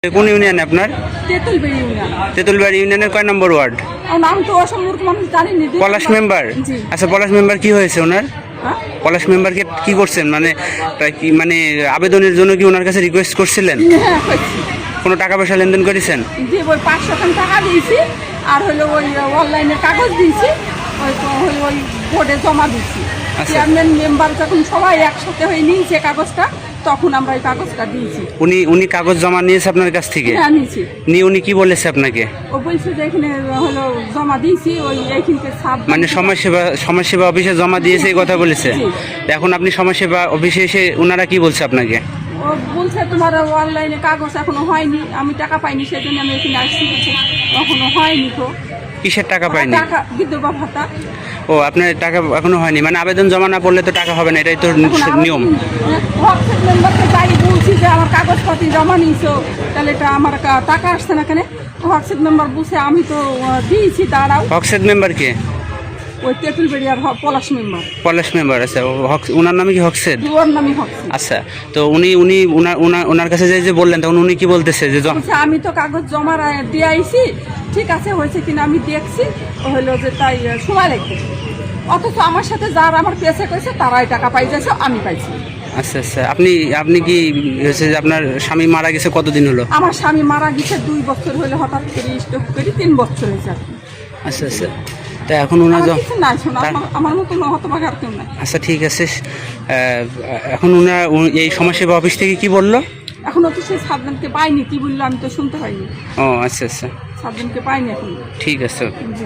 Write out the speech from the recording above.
কোন ইউনিয়ন আপনার? তেঁতুলবাড়ি ইউনিয়ন। তেঁতুলবাড়ি ইউনিয়নের কয় নম্বর ওয়ার্ড? নাম তো অসম্ভব মানুষ জানিনি। পলাশ মেম্বার? জি। আচ্ছা, পলাশ মেম্বার কি হয়েছে ওনার? হ্যাঁ? পলাশ মেম্বারকে কি করছেন, মানে কি মানে আবেদনের জন্য কি ওনার কাছে রিকোয়েস্ট করছিলেন? হ্যাঁ, করছি। কোনো টাকা পয়সা লেনদেন করেছেন? যে ওই 500 টাকা দিয়েছি, আর হলো ওই অনলাইনে কাগজ দিয়েছি, ওই বোর্ডে জমা দিয়েছি। আচ্ছা। চেয়ারম্যান মেম্বার যখন সবাই একসাথে হয়ে নিয়েছে কাগজটা, তখন আমরা এই কাগজটা দিয়েছি। উনি কাগজ জমা নিয়েছে আপনার কাছ থেকে? হ্যাঁ, নিয়েছি। উনি কি বলেছে আপনাকে? ও বলছে যে এখানে হলো জমা দিয়েছি, ওই এইখানকে সাব মানে সমাজসেবা অফিসে জমা দিয়েছে এই কথা বলেছে? জি। এখন আপনি সমাজসেবা অফিসে এসে ওনারা কি বলছে আপনাকে? ও বলছে তোমার অনলাইনে কাগজ এখনো হয়নি, আমি টাকা পাইনি, সেই জন্য আমি এখানে আসছি। এখনো হয়নি তো। কিসের টাকা পাইনি? টাকা বিধবা ভাতা। ও, আপনার টাকা এখনো হয়নি, মানে আবেদন জমা না করলে তো টাকা হবে না, এটাই তো নিয়ম। হোয়াটসঅ্যাপ মেম্বারকে যাই বলছি যে আমার কাগজপাতি জমা নিয়েছো, তাহলে এটা আমার টাকা আসছে না কেন? হোয়াটসঅ্যাপ মেম্বার বলছে আমি তো দিয়েছি, দাঁড়াও। হোয়াটসঅ্যাপ মেম্বার কে? ওই তেঁতুলবাড়ি আর পলাশ মেম্বার। পলাশ মেম্বার? আচ্ছা, ওনার নামে কি হকসেদ? ওর নামই হচ্ছে। আচ্ছা, তো উনি ওনার কাছে যে বললেন, তখন উনি কি বলতেছে? যে বলছে আমি তো কাগজ জমা দিয়ে আইছি, ঠিক আছে, হয়েছে কিনা আমি দেখছি, হলো যে তাই সময় লাগবে। অথচ আমার সাথে যারা আমার পেছে করেছে তারাই টাকা পাই যাচ্ছে, আমি পাইছি। আচ্ছা আচ্ছা, আপনি কি হয়েছে যে আপনার স্বামী মারা গেছে কতদিন হলো? আমার স্বামী মারা গেছে 2 বছর হলো, হঠাৎ করে স্ট্রোক করে 3 বছর হয়েছে আর কি। আচ্ছা আচ্ছা, তা এখন ওনার আমার কিছু নাই, শোনা, আমার মতো হতভাগা আর কেউ নাই। আচ্ছা, ঠিক আছে। এখন এই সমাজসেবা অফিস থেকে কি বললো? এখনো তো সেই সাবধানকে পাইনি, কি বললো আমি তো শুনতে পাইনি। ও আচ্ছা আচ্ছা, সাবধানকে পাইনি এখন। ঠিক আছে। জি।